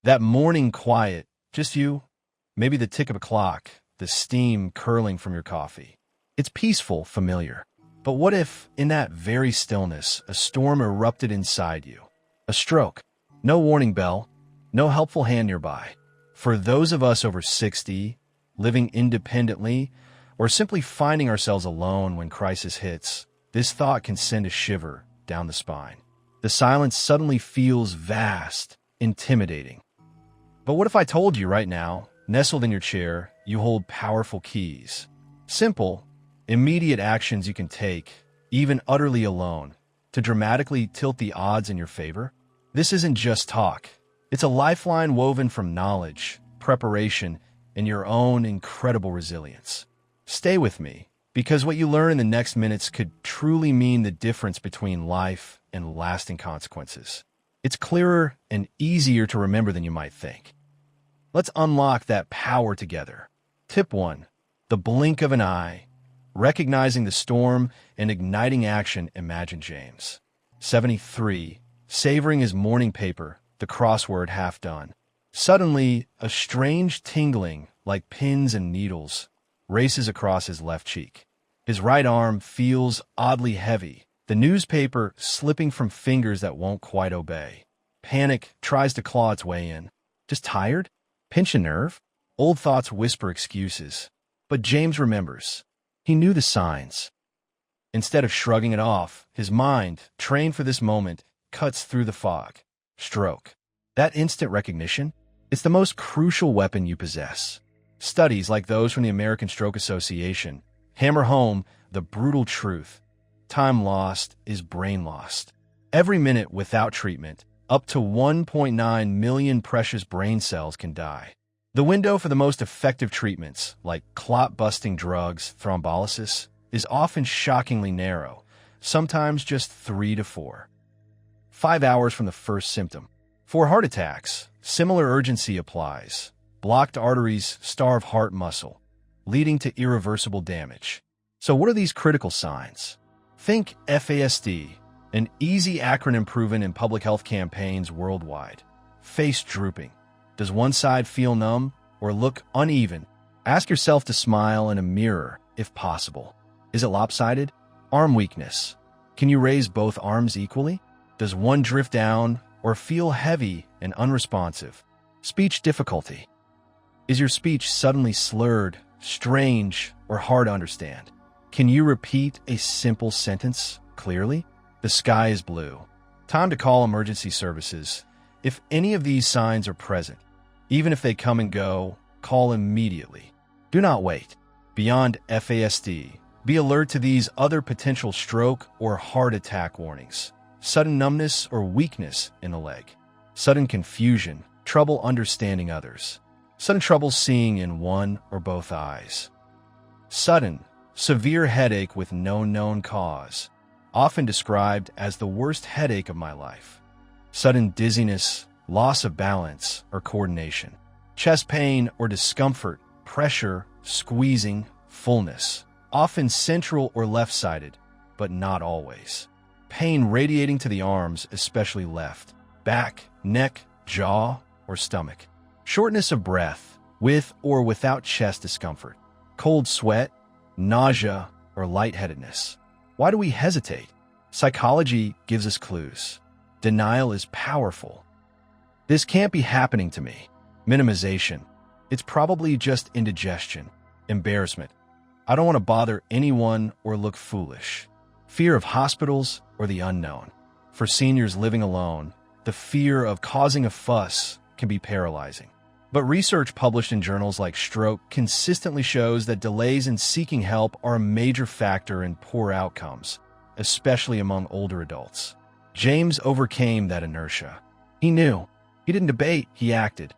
That morning quiet, just you, maybe the tick of a clock, the steam curling from your coffee. It's peaceful, familiar. But what if, in that very stillness, a storm erupted inside you? A stroke. No warning bell, no helpful hand nearby. For those of us over 60, living independently, or simply finding ourselves alone when crisis hits, this thought can send a shiver down the spine. The silence suddenly feels vast, intimidating. But what if I told you right now, nestled in your chair, you hold powerful keys? Simple, immediate actions you can take, even utterly alone, to dramatically tilt the odds in your favor? This isn't just talk. It's a lifeline woven from knowledge, preparation, and your own incredible resilience. Stay with me, because what you learn in the next minutes could truly mean the difference between life and lasting consequences. It's clearer and easier to remember than you might think. Let's unlock that power together. Tip 1. The blink of an eye. Recognizing the storm and igniting action. Imagine James. 73. Savoring his morning paper, the crossword half done. Suddenly, a strange tingling, like pins and needles, races across his left cheek. His right arm feels oddly heavy, the newspaper slipping from fingers that won't quite obey. Panic tries to claw its way in. Just tired? Pinch a nerve? Old thoughts whisper excuses. But James remembers. He knew the signs. Instead of shrugging it off, his mind, trained for this moment, cuts through the fog. Stroke. That instant recognition? It's the most crucial weapon you possess. Studies like those from the American Stroke Association hammer home the brutal truth. Time lost is brain lost. Every minute without treatment, up to 1.9 million precious brain cells can die. The window for the most effective treatments, like clot-busting drugs, thrombolysis, is often shockingly narrow, sometimes just 3 to 4. 5 hours from the first symptom. For heart attacks, similar urgency applies. Blocked arteries starve heart muscle, leading to irreversible damage. So what are these critical signs? Think FASD, an easy acronym proven in public health campaigns worldwide. Face drooping. Does one side feel numb or look uneven? Ask yourself to smile in a mirror, if possible. Is it lopsided? Arm weakness. Can you raise both arms equally? Does one drift down or feel heavy and unresponsive? Speech difficulty. Is your speech suddenly slurred, strange, or hard to understand? Can you repeat a simple sentence clearly? The sky is blue. Time to call emergency services. If any of these signs are present, even if they come and go, call immediately. Do not wait. Beyond FASD, be alert to these other potential stroke or heart attack warnings. Sudden numbness or weakness in the leg. Sudden confusion, trouble understanding others. Sudden trouble seeing in one or both eyes. Sudden, severe headache with no known cause, often described as the worst headache of my life. Sudden dizziness, loss of balance or coordination. Chest pain or discomfort, pressure, squeezing, fullness. Often central or left-sided, but not always. Pain radiating to the arms, especially left, back, neck, jaw, or stomach. Shortness of breath, with or without chest discomfort. Cold sweat, nausea, or lightheadedness. Why do we hesitate? Psychology gives us clues. Denial is powerful. This can't be happening to me. Minimization. It's probably just indigestion. Embarrassment. I don't want to bother anyone or look foolish. Fear of hospitals or the unknown. For seniors living alone, the fear of causing a fuss can be paralyzing. But research published in journals like Stroke consistently shows that delays in seeking help are a major factor in poor outcomes, especially among older adults. James overcame that inertia. He knew. He didn't debate, he acted.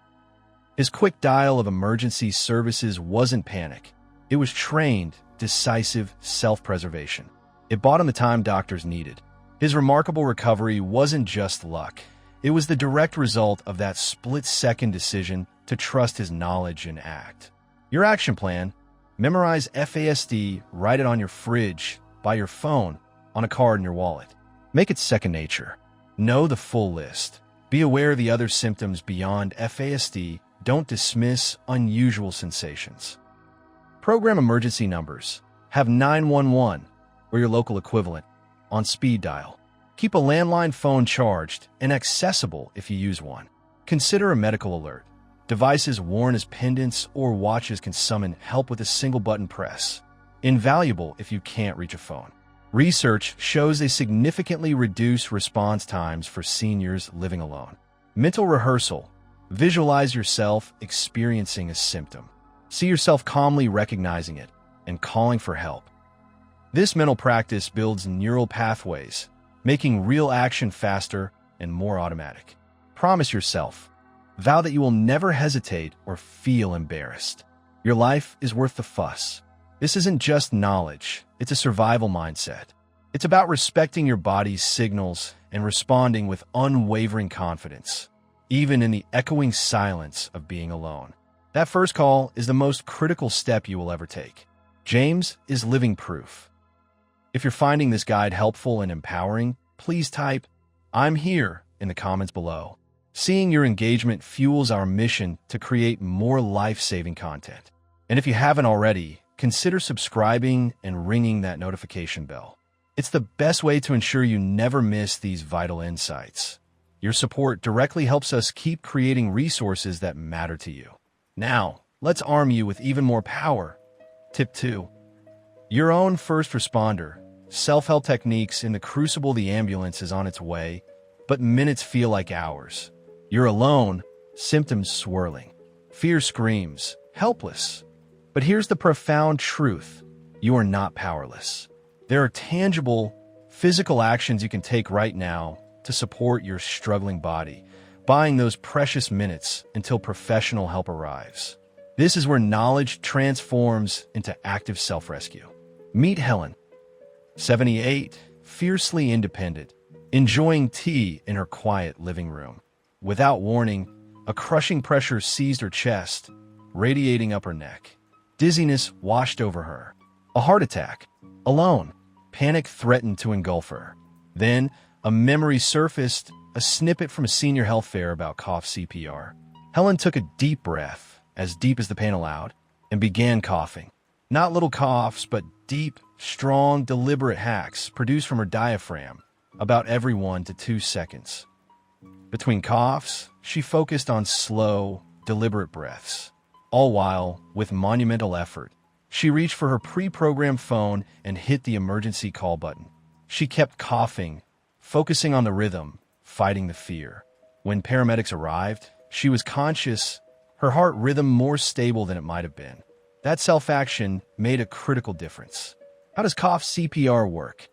His quick dial of emergency services wasn't panic. It was trained, decisive self-preservation. It bought him the time doctors needed. His remarkable recovery wasn't just luck. It was the direct result of that split-second decision to trust his knowledge and act. Your action plan: memorize FASD, write it on your fridge, by your phone, on a card in your wallet. Make it second nature. Know the full list. Be aware of the other symptoms beyond FASD. Don't dismiss unusual sensations. Program emergency numbers. Have 911 or your local equivalent on speed dial. Keep a landline phone charged and accessible if you use one. Consider a medical alert. Devices worn as pendants or watches can summon help with a single button press. Invaluable if you can't reach a phone. Research shows they significantly reduce response times for seniors living alone. Mental rehearsal. Visualize yourself experiencing a symptom. See yourself calmly recognizing it and calling for help. This mental practice builds neural pathways, making real action faster and more automatic. Promise yourself. Vow that you will never hesitate or feel embarrassed. Your life is worth the fuss. This isn't just knowledge, it's a survival mindset. It's about respecting your body's signals and responding with unwavering confidence, even in the echoing silence of being alone. That first call is the most critical step you will ever take. James is living proof. If you're finding this guide helpful and empowering, please type, "I'm here," in the comments below. Seeing your engagement fuels our mission to create more life-saving content. And if you haven't already, consider subscribing and ringing that notification bell. It's the best way to ensure you never miss these vital insights. Your support directly helps us keep creating resources that matter to you. Now, let's arm you with even more power. Tip 2. Your own first responder. Self-help techniques. In the crucible, the ambulance is on its way, but minutes feel like hours. You're alone, symptoms swirling. Fear screams, helpless. But here's the profound truth. You are not powerless. There are tangible, physical actions you can take right now to support your struggling body, buying those precious minutes until professional help arrives. This is where knowledge transforms into active self-rescue. Meet Helen, 78, fiercely independent, enjoying tea in her quiet living room. Without warning, a crushing pressure seized her chest, radiating up her neck. Dizziness washed over her. A heart attack. Alone. Panic threatened to engulf her. Then, a memory surfaced, a snippet from a senior health fair about cough CPR. Helen took a deep breath, as deep as the pain allowed, and began coughing. Not little coughs, but deep, strong, deliberate hacks produced from her diaphragm, about every 1 to 2 seconds. Between coughs, she focused on slow, deliberate breaths. All while, with monumental effort, she reached for her pre-programmed phone and hit the emergency call button. She kept coughing, focusing on the rhythm, fighting the fear. When paramedics arrived, she was conscious, her heart rhythm more stable than it might have been. That self-action made a critical difference. How does cough CPR work?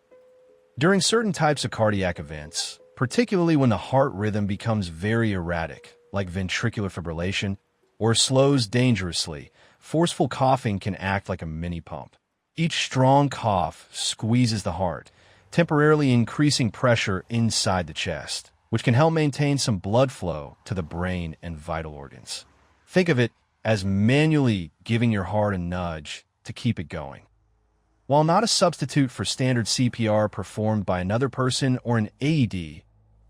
During certain types of cardiac events, particularly when the heart rhythm becomes very erratic, like ventricular fibrillation, or slows dangerously, forceful coughing can act like a mini pump. Each strong cough squeezes the heart, temporarily increasing pressure inside the chest, which can help maintain some blood flow to the brain and vital organs. Think of it as manually giving your heart a nudge to keep it going. While not a substitute for standard CPR performed by another person or an AED,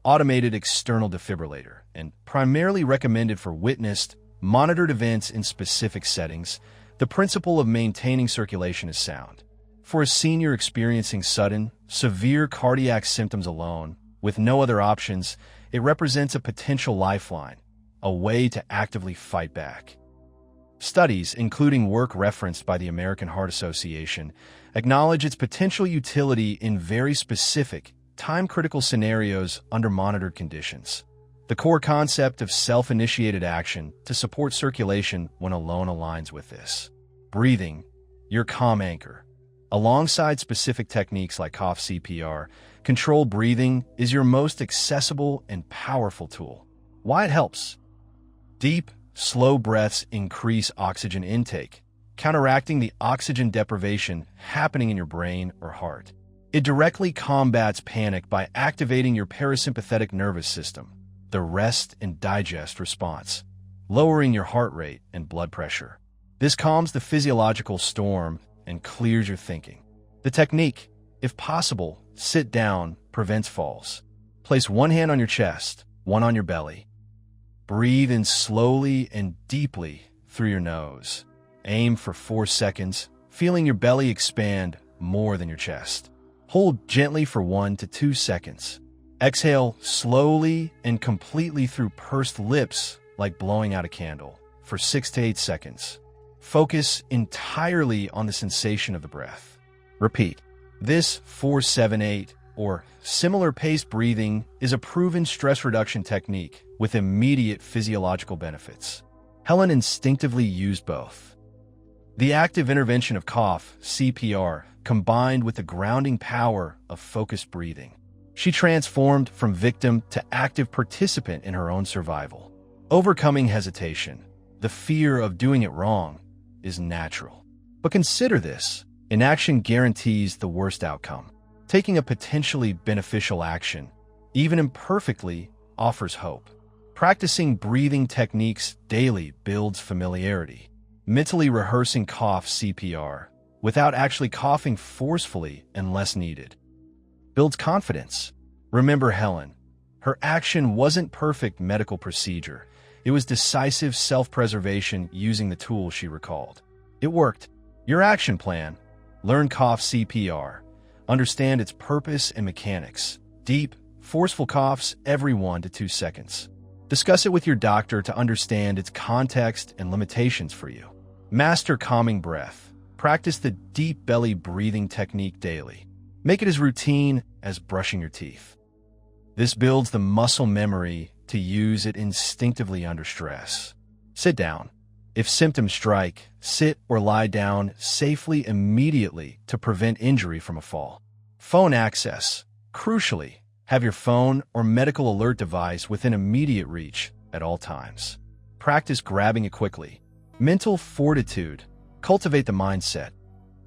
automated external defibrillator, and primarily recommended for witnessed, monitored events in specific settings, the principle of maintaining circulation is sound. For a senior experiencing sudden, severe cardiac symptoms alone, with no other options, it represents a potential lifeline, a way to actively fight back. Studies, including work referenced by the American Heart Association, acknowledge its potential utility in very specific, time-critical scenarios under monitored conditions. The core concept of self-initiated action to support circulation when alone aligns with this. Breathing, your calm anchor. Alongside specific techniques like cough CPR, controlled breathing is your most accessible and powerful tool. Why it helps? Deep, slow breaths increase oxygen intake, counteracting the oxygen deprivation happening in your brain or heart. It directly combats panic by activating your parasympathetic nervous system, the rest and digest response, lowering your heart rate and blood pressure. This calms the physiological storm and clears your thinking. The technique, if possible, sit down, prevents falls. Place one hand on your chest, one on your belly. Breathe in slowly and deeply through your nose. Aim for 4 seconds, feeling your belly expand more than your chest. Hold gently for 1 to 2 seconds. Exhale slowly and completely through pursed lips like blowing out a candle for 6 to 8 seconds. Focus entirely on the sensation of the breath. Repeat. This 4-7-8 or similar paced breathing is a proven stress reduction technique with immediate physiological benefits. Helen instinctively used both. The active intervention of cough, CPR, combined with the grounding power of focused breathing. She transformed from victim to active participant in her own survival. Overcoming hesitation, the fear of doing it wrong, is natural. But consider this: inaction guarantees the worst outcome. Taking a potentially beneficial action, even imperfectly, offers hope. Practicing breathing techniques daily builds familiarity. Mentally rehearsing cough CPR, without actually coughing forcefully unless needed, builds confidence. Remember Helen. Her action wasn't perfect medical procedure. It was decisive self-preservation using the tools she recalled. It worked. Your action plan: learn cough CPR. Understand its purpose and mechanics. Deep, forceful coughs every 1 to 2 seconds. Discuss it with your doctor to understand its context and limitations for you. Master calming breath. Practice the deep belly breathing technique daily. Make it as routine as brushing your teeth. This builds the muscle memory to use it instinctively under stress. Sit down. If symptoms strike, sit or lie down safely immediately to prevent injury from a fall. Phone access. Crucially, have your phone or medical alert device within immediate reach at all times. Practice grabbing it quickly. Mental fortitude. Cultivate the mindset: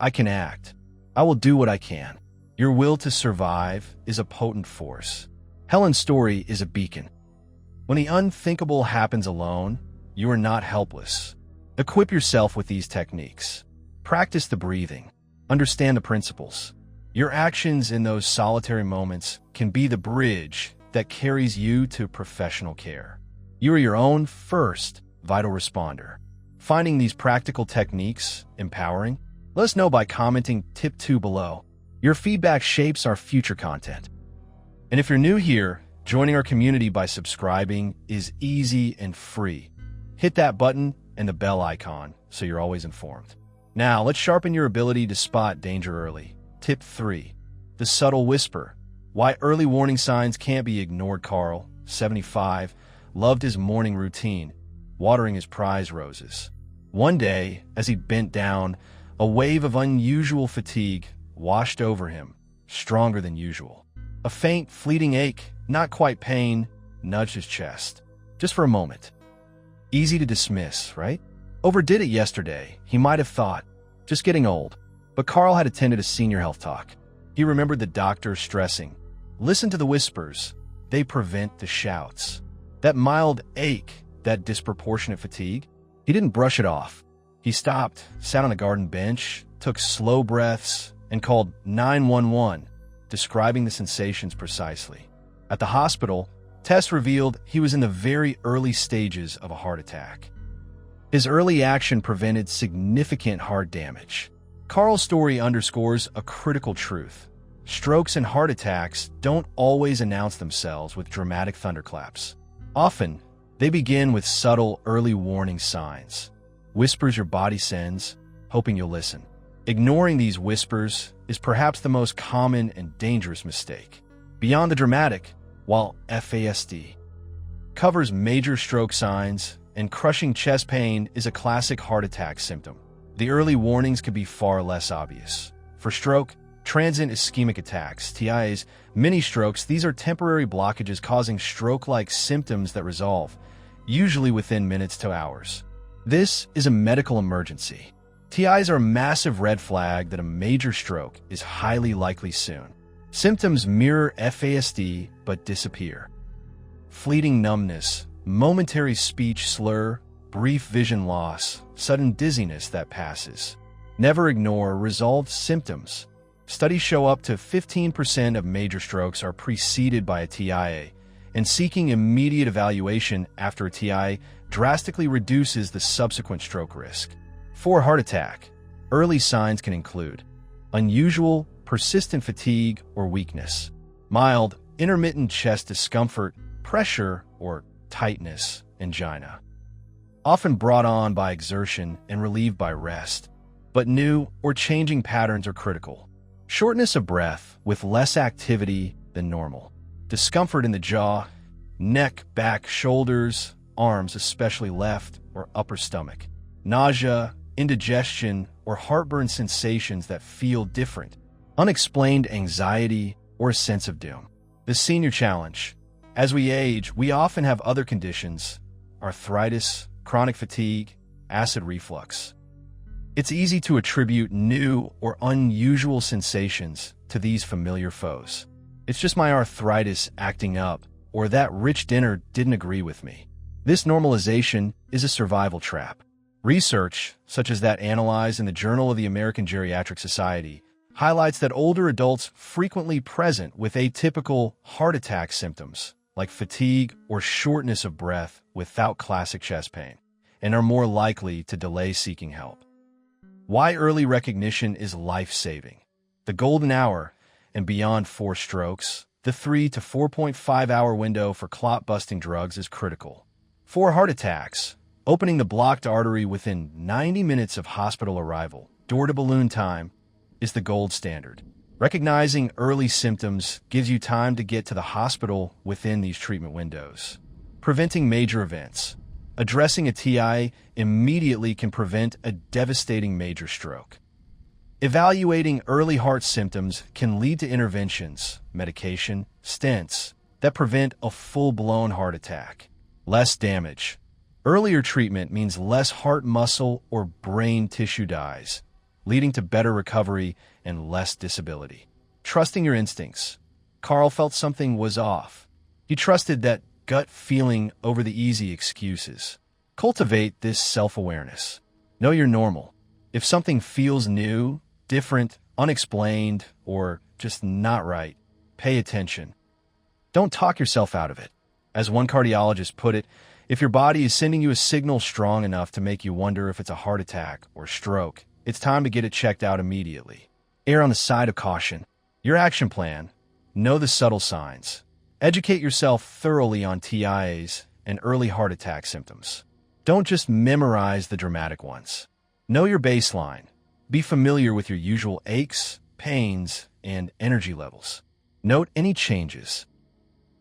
I can act. I will do what I can. Your will to survive is a potent force. Helen's story is a beacon. When the unthinkable happens alone, you are not helpless. Equip yourself with these techniques. Practice the breathing. Understand the principles. Your actions in those solitary moments can be the bridge that carries you to professional care. You are your own first vital responder. Finding these practical techniques empowering? Let us know by commenting tip 2 below. Your feedback shapes our future content. And if you're new here, joining our community by subscribing is easy and free. Hit that button and the bell icon so you're always informed. Now, let's sharpen your ability to spot danger early. Tip 3. The subtle whisper. Why early warning signs can't be ignored. Carl, 75, loved his morning routine, watering his prize roses. One day, as he bent down, a wave of unusual fatigue washed over him, stronger than usual. A faint, fleeting ache, not quite pain, nudged his chest. Just for a moment. Easy to dismiss, right? Overdid it yesterday, he might have thought. Just getting old. But Carl had attended a senior health talk. He remembered the doctor stressing, listen to the whispers. They prevent the shouts. That mild ache, that disproportionate fatigue, he didn't brush it off. He stopped, sat on a garden bench, took slow breaths, and called 911, describing the sensations precisely. At the hospital, tests revealed he was in the very early stages of a heart attack. His early action prevented significant heart damage. Carl's story underscores a critical truth. Strokes and heart attacks don't always announce themselves with dramatic thunderclaps. Often, they begin with subtle early warning signs. Whispers your body sends, hoping you'll listen. Ignoring these whispers is perhaps the most common and dangerous mistake. Beyond the dramatic, while FASD covers major stroke signs and crushing chest pain is a classic heart attack symptom, the early warnings can be far less obvious. For stroke, transient ischemic attacks, TIAs, mini strokes, these are temporary blockages causing stroke-like symptoms that resolve, usually within minutes to hours. This is a medical emergency. TIAs are a massive red flag that a major stroke is highly likely soon. Symptoms mirror FASD but disappear. Fleeting numbness, momentary speech slur, brief vision loss, sudden dizziness that passes. Never ignore resolved symptoms. Studies show up to 15% of major strokes are preceded by a TIA, and seeking immediate evaluation after a TI drastically reduces the subsequent stroke risk. For heart attack, early signs can include unusual, persistent fatigue or weakness, mild, intermittent chest discomfort, pressure or tightness, angina, often brought on by exertion and relieved by rest, but new or changing patterns are critical. Shortness of breath with less activity than normal, discomfort in the jaw, neck, back, shoulders, arms, especially left or upper stomach, nausea, indigestion, or heartburn sensations that feel different, unexplained anxiety, or a sense of doom. The senior challenge. As we age, we often have other conditions, arthritis, chronic fatigue, acid reflux. It's easy to attribute new or unusual sensations to these familiar foes. It's just my arthritis acting up, or that rich dinner didn't agree with me. This normalization is a survival trap. Research, such as that analyzed in the Journal of the American Geriatric Society, highlights that older adults frequently present with atypical heart attack symptoms, like fatigue or shortness of breath without classic chest pain, and are more likely to delay seeking help. Why early recognition is life-saving. The golden hour and beyond 4 strokes, the 3 to 4.5 hour window for clot-busting drugs is critical. For heart attacks, opening the blocked artery within 90 minutes of hospital arrival, door-to-balloon time, is the gold standard. Recognizing early symptoms gives you time to get to the hospital within these treatment windows. Preventing major events. Addressing a TI immediately can prevent a devastating major stroke. Evaluating early heart symptoms can lead to interventions, medication, stents, that prevent a full-blown heart attack. Less damage. Earlier treatment means less heart muscle or brain tissue dies, leading to better recovery and less disability. Trusting your instincts. Carl felt something was off. He trusted that gut feeling over the easy excuses. Cultivate this self-awareness. Know you're normal. If something feels new, different, unexplained, or just not right, pay attention. Don't talk yourself out of it. As one cardiologist put it, if your body is sending you a signal strong enough to make you wonder if it's a heart attack or stroke, it's time to get it checked out immediately. Err on the side of caution. Your action plan. Know the subtle signs. Educate yourself thoroughly on TIAs and early heart attack symptoms. Don't just memorize the dramatic ones. Know your baseline. Be familiar with your usual aches, pains, and energy levels. Note any changes.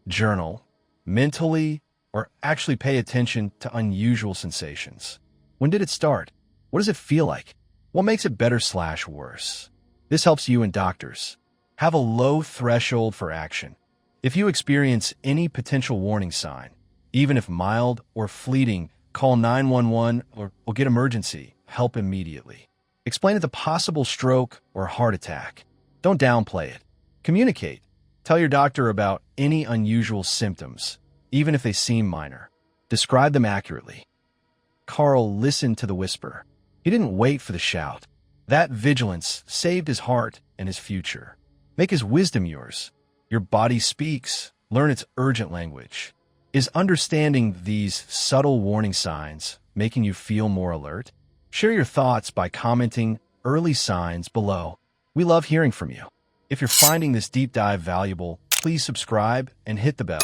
Journal, mentally, or actually pay attention to unusual sensations. When did it start? What does it feel like? What makes it better/worse? This helps you and doctors. Have a low threshold for action. If you experience any potential warning sign, even if mild or fleeting, call 911 or get emergency help immediately. Explain it the possible stroke or heart attack. Don't downplay it. Communicate. Tell your doctor about any unusual symptoms, even if they seem minor. Describe them accurately. Carl listened to the whisper. He didn't wait for the shout. That vigilance saved his heart and his future. Make his wisdom yours. Your body speaks. Learn its urgent language. Is understanding these subtle warning signs making you feel more alert? Share your thoughts by commenting early signs below. We love hearing from you. If you're finding this deep dive valuable, please subscribe and hit the bell.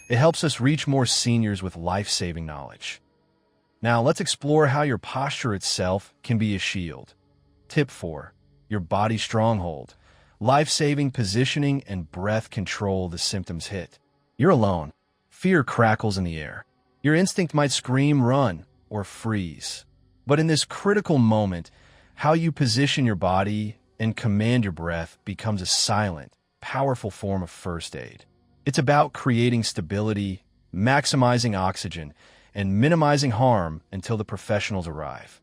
It helps us reach more seniors with life-saving knowledge. Now, let's explore how your posture itself can be a shield. Tip 4. Your body stronghold. Life-saving positioning and breath control the symptoms hit. You're alone. Fear crackles in the air. Your instinct might scream, run, or freeze. But in this critical moment, how you position your body and command your breath becomes a silent, powerful form of first aid. It's about creating stability, maximizing oxygen, and minimizing harm until the professionals arrive.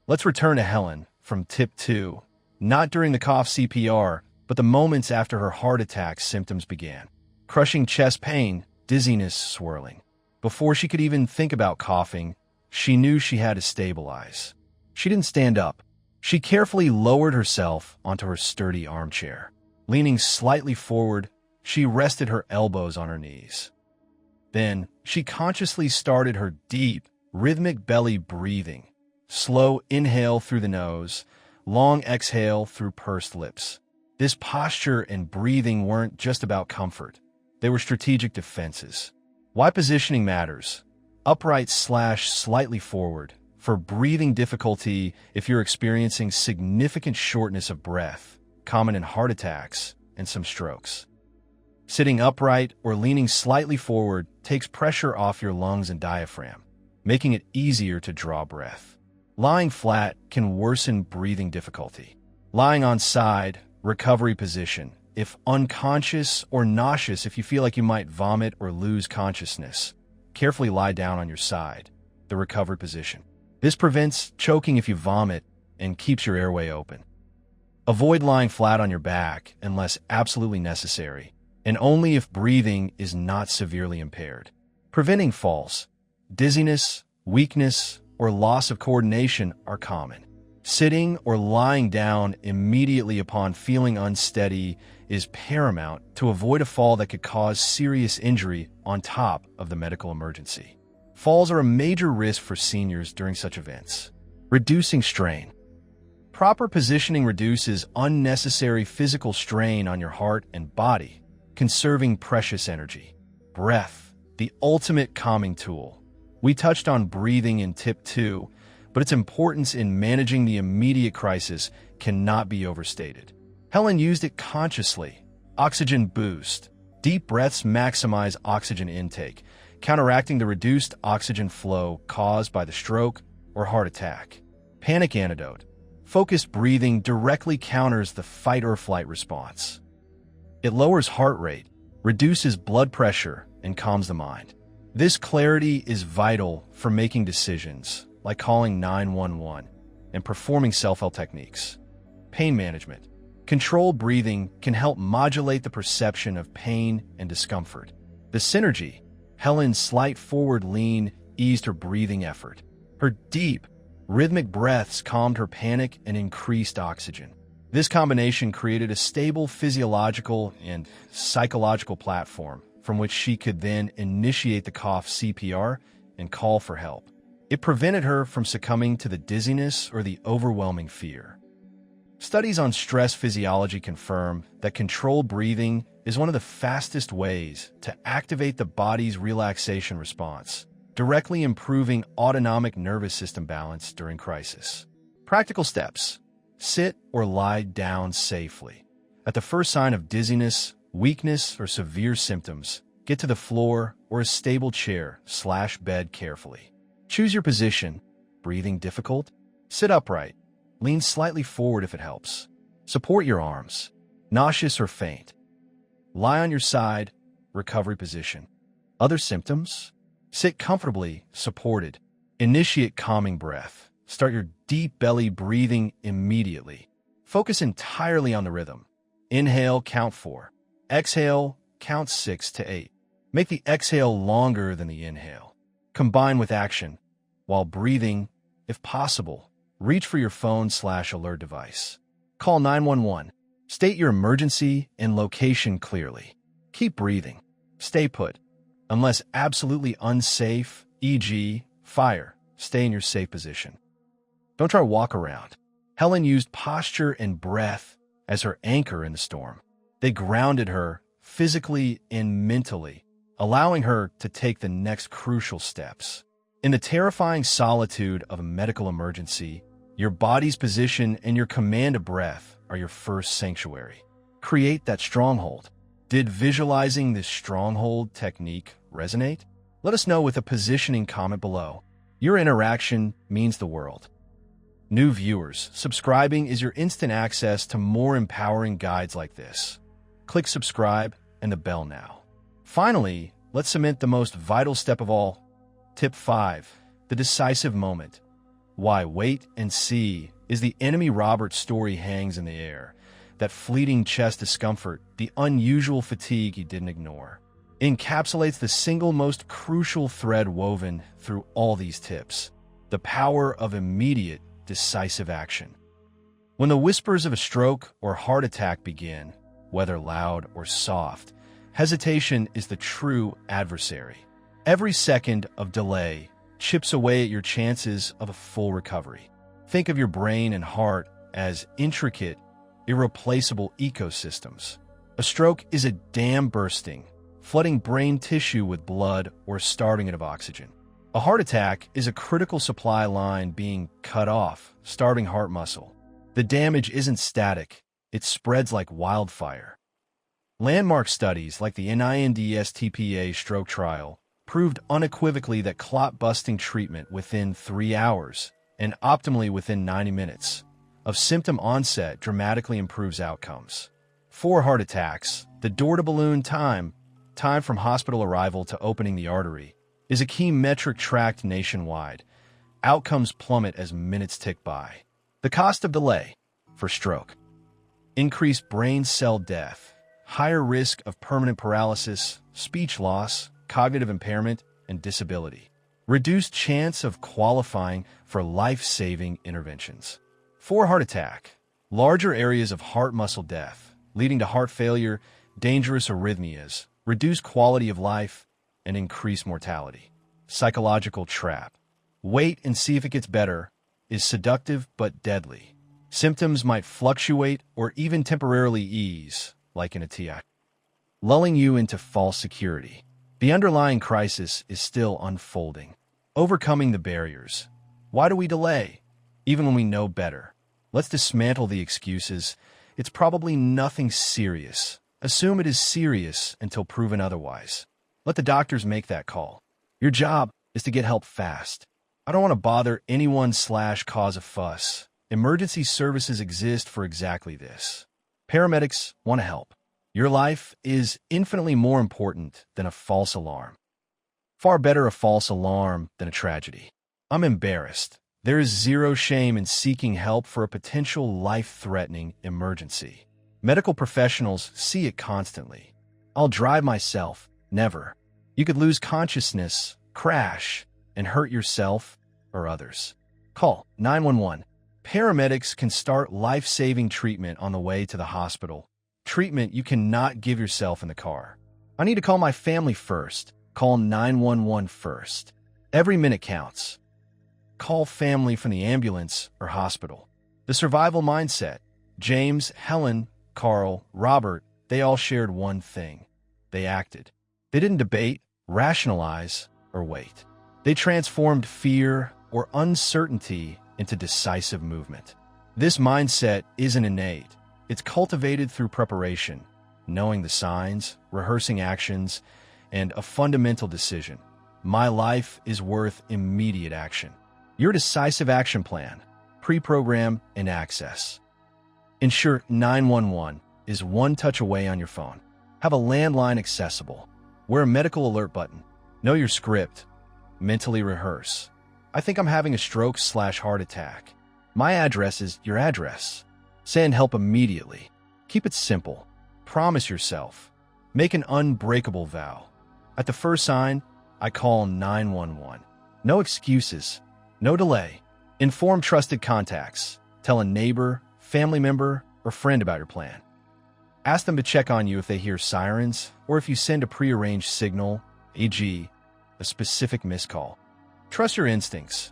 Let's return to Helen from tip 2, not during the cough CPR, but the moments after her heart attack symptoms began. Crushing chest pain, dizziness, swirling. Before she could even think about coughing, she knew she had to stabilize. She didn't stand up. She carefully lowered herself onto her sturdy armchair. Leaning slightly forward, she rested her elbows on her knees. Then, she consciously started her deep, rhythmic belly breathing. Slow inhale through the nose, long exhale through pursed lips. This posture and breathing weren't just about comfort. They were strategic defenses. Why positioning matters. Upright/slightly forward. For breathing difficulty if you're experiencing significant shortness of breath, common in heart attacks and some strokes. Sitting upright or leaning slightly forward takes pressure off your lungs and diaphragm, making it easier to draw breath. Lying flat can worsen breathing difficulty. Lying on side, recovery position. If unconscious or nauseous, if you feel like you might vomit or lose consciousness, carefully lie down on your side, the recovery position. This prevents choking if you vomit and keeps your airway open. Avoid lying flat on your back unless absolutely necessary, and only if breathing is not severely impaired. Preventing falls. Dizziness, weakness, or loss of coordination are common. Sitting or lying down immediately upon feeling unsteady is paramount to avoid a fall that could cause serious injury on top of the medical emergency. Falls are a major risk for seniors during such events. Reducing strain. Proper positioning reduces unnecessary physical strain on your heart and body, conserving precious energy. Breath, the ultimate calming tool. We touched on breathing in tip 2, but its importance in managing the immediate crisis cannot be overstated. Helen used it consciously. Oxygen boost. Deep breaths maximize oxygen intake, counteracting the reduced oxygen flow caused by the stroke or heart attack. Panic antidote. Focused breathing directly counters the fight or flight response. It lowers heart rate, reduces blood pressure, and calms the mind. This clarity is vital for making decisions, like calling 911 and performing self-help techniques. Pain management. Controlled breathing can help modulate the perception of pain and discomfort. The synergy. Helen's slight forward lean eased her breathing effort. Her deep, rhythmic breaths calmed her panic and increased oxygen. This combination created a stable physiological and psychological platform from which she could then initiate the cough CPR and call for help. It prevented her from succumbing to the dizziness or the overwhelming fear. Studies on stress physiology confirm that controlled breathing is one of the fastest ways to activate the body's relaxation response, directly improving autonomic nervous system balance during crisis. Practical steps. Sit or lie down safely. At the first sign of dizziness, weakness, or severe symptoms, get to the floor or a stable chair/bed carefully. Choose your position. Breathing difficult? Sit upright. Lean slightly forward if it helps. Support your arms. Nauseous or faint? Lie on your side, recovery position. Other symptoms? Sit comfortably, supported. Initiate calming breath. Start your deep belly breathing immediately. Focus entirely on the rhythm. Inhale, count 4. Exhale, count 6 to 8. Make the exhale longer than the inhale. Combine with action. While breathing, if possible, reach for your phone/alert device. Call 911. State your emergency and location clearly. Keep breathing. Stay put. Unless absolutely unsafe, e.g., fire, stay in your safe position. Don't try to walk around. Helen used posture and breath as her anchor in the storm. They grounded her physically and mentally, allowing her to take the next crucial steps. In the terrifying solitude of a medical emergency, your body's position and your command of breath are your first sanctuary. Create that stronghold. Did visualizing this stronghold technique resonate? Let us know with a positioning comment below. Your interaction means the world. New viewers, subscribing is your instant access to more empowering guides like this. Click subscribe and the bell now. Finally, let's cement the most vital step of all. Tip 5. The decisive moment. Why wait and see is the enemy Robert's story hangs in the air. That fleeting chest discomfort, the unusual fatigue he didn't ignore, encapsulates the single most crucial thread woven through all these tips. The power of immediate, decisive action. When the whispers of a stroke or heart attack begin, whether loud or soft, hesitation is the true adversary. Every second of delay chips away at your chances of a full recovery. Think of your brain and heart as intricate, irreplaceable ecosystems. A stroke is a dam bursting, flooding brain tissue with blood or starving it of oxygen. A heart attack is a critical supply line being cut off, starving heart muscle. The damage isn't static, it spreads like wildfire. Landmark studies like the NINDS-TPA stroke trial proved unequivocally that clot-busting treatment within 3 hours and optimally within 90 minutes of symptom onset dramatically improves outcomes. For heart attacks, the door-to-balloon time from hospital arrival to opening the artery, is a key metric tracked nationwide. Outcomes plummet as minutes tick by. The cost of delay for stroke: increased brain cell death, higher risk of permanent paralysis, speech loss, cognitive impairment, and disability. Reduced chance of qualifying for life-saving interventions. For heart attack, larger areas of heart muscle death, leading to heart failure, dangerous arrhythmias, reduced quality of life, and increased mortality. Psychological trap. Wait and see if it gets better is seductive but deadly. Symptoms might fluctuate or even temporarily ease, like in a TI, lulling you into false security. The underlying crisis is still unfolding. Overcoming the barriers. Why do we delay, even when we know better? Let's dismantle the excuses. It's probably nothing serious. Assume it is serious until proven otherwise. Let the doctors make that call. Your job is to get help fast. I don't want to bother anyone/cause a fuss. Emergency services exist for exactly this. Paramedics want to help. Your life is infinitely more important than a false alarm. Far better a false alarm than a tragedy. I'm embarrassed. There is zero shame in seeking help for a potential life-threatening emergency. Medical professionals see it constantly. I'll drive myself. Never. You could lose consciousness, crash, and hurt yourself or others. Call 911. Paramedics can start life-saving treatment on the way to the hospital. Treatment you cannot give yourself in the car. I need to call my family first. Call 911 first. Every minute counts. Call family from the ambulance or hospital. The survival mindset. James, Helen, Carl, Robert, they all shared one thing. They acted. They didn't debate, rationalize, or wait. They transformed fear or uncertainty into decisive movement. This mindset isn't innate. It's cultivated through preparation, knowing the signs, rehearsing actions, and a fundamental decision. My life is worth immediate action. Your decisive action plan, pre-program, and access. Ensure 911 is one touch away on your phone. Have a landline accessible. Wear a medical alert button. Know your script. Mentally rehearse. I think I'm having a stroke/heart attack. My address is your address. Send help immediately. Keep it simple. Promise yourself. Make an unbreakable vow. At the first sign, I call 911. No excuses. No delay. Inform trusted contacts. Tell a neighbor, family member, or friend about your plan. Ask them to check on you if they hear sirens or if you send a prearranged signal, e.g., a specific missed call. Trust your instincts.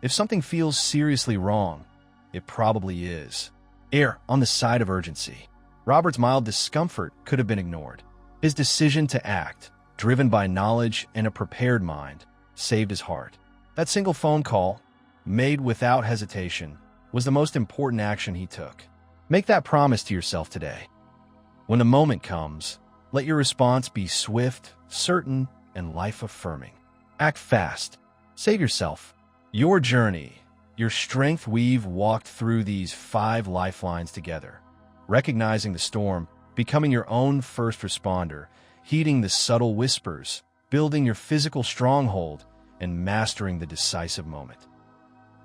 If something feels seriously wrong, it probably is. Err on the side of urgency. Robert's mild discomfort could have been ignored. His decision to act, driven by knowledge and a prepared mind, saved his heart. That single phone call, made without hesitation, was the most important action he took. Make that promise to yourself today. When the moment comes, let your response be swift, certain, and life-affirming. Act fast. Save yourself. Your journey, your strength. We've walked through these 5 lifelines together. Recognizing the storm, becoming your own first responder, heeding the subtle whispers, building your physical stronghold, and mastering the decisive moment.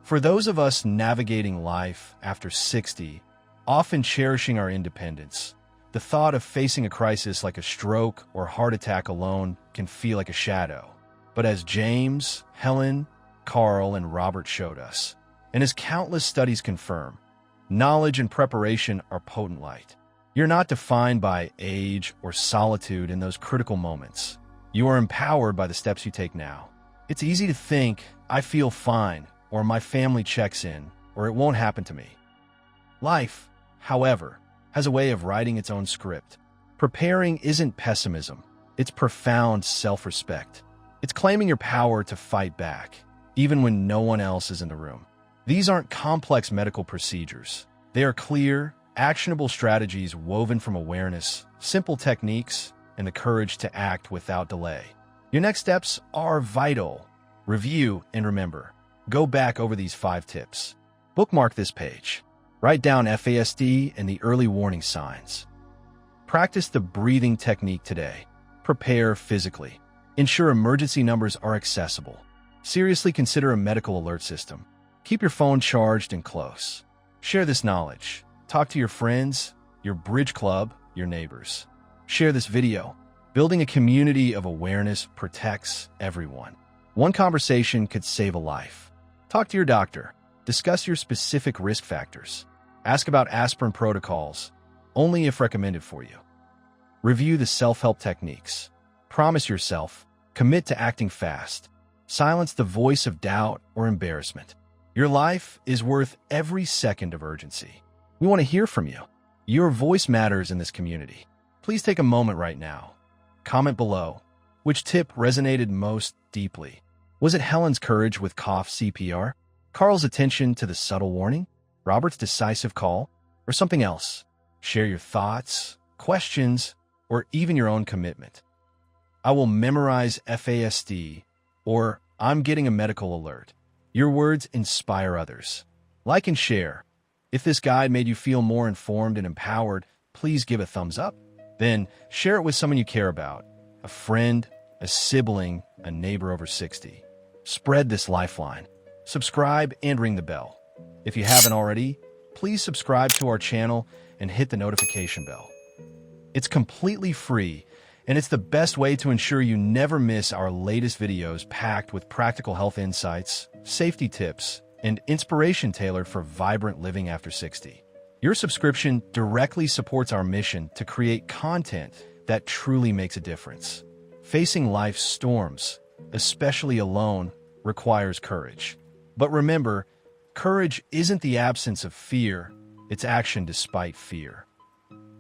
For those of us navigating life after 60, often cherishing our independence, the thought of facing a crisis like a stroke or heart attack alone can feel like a shadow. But as James, Helen, Carl, and Robert showed us, and as countless studies confirm, knowledge and preparation are potent light. You're not defined by age or solitude in those critical moments. You are empowered by the steps you take now. It's easy to think, I feel fine, or my family checks in, or it won't happen to me. Life, however, has a way of writing its own script. Preparing isn't pessimism. It's profound self-respect. It's claiming your power to fight back, even when no one else is in the room. These aren't complex medical procedures. They are clear, actionable strategies woven from awareness, simple techniques, and the courage to act without delay. Your next steps are vital. Review and remember. Go back over these 5 tips. Bookmark this page. Write down FASD and the early warning signs. Practice the breathing technique today. Prepare physically. Ensure emergency numbers are accessible. Seriously consider a medical alert system. Keep your phone charged and close. Share this knowledge. Talk to your friends, your bridge club, your neighbors. Share this video. Building a community of awareness protects everyone. One conversation could save a life. Talk to your doctor. Discuss your specific risk factors. Ask about aspirin protocols, only if recommended for you. Review the self-help techniques. Promise yourself, commit to acting fast. Silence the voice of doubt or embarrassment. Your life is worth every second of urgency. We want to hear from you. Your voice matters in this community. Please take a moment right now. Comment below. Which tip resonated most deeply? Was it Helen's courage with cough CPR? Carl's attention to the subtle warning? Robert's decisive call? Or something else? Share your thoughts, questions, or even your own commitment. I will memorize FASD, or I'm getting a medical alert. Your words inspire others. Like and share. If this guide made you feel more informed and empowered, please give a thumbs up. Then share it with someone you care about, a friend, a sibling, a neighbor over 60. Spread this lifeline. Subscribe and ring the bell. If you haven't already, please subscribe to our channel and hit the notification bell. It's completely free, and it's the best way to ensure you never miss our latest videos packed with practical health insights, safety tips, and inspiration tailored for vibrant living after 60. Your subscription directly supports our mission to create content that truly makes a difference. Facing life's storms, especially alone, requires courage. But remember, courage isn't the absence of fear, it's action despite fear.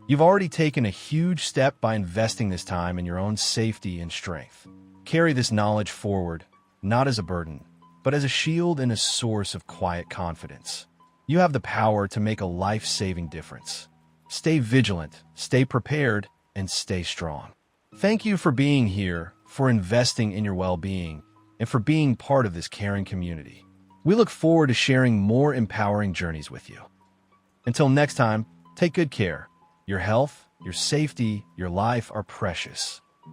You've already taken a huge step by investing this time in your own safety and strength. Carry this knowledge forward, not as a burden, but as a shield and a source of quiet confidence. You have the power to make a life-saving difference. Stay vigilant, stay prepared, and stay strong. Thank you for being here, for investing in your well-being, and for being part of this caring community. We look forward to sharing more empowering journeys with you. Until next time, take good care. Your health, your safety, your life are precious.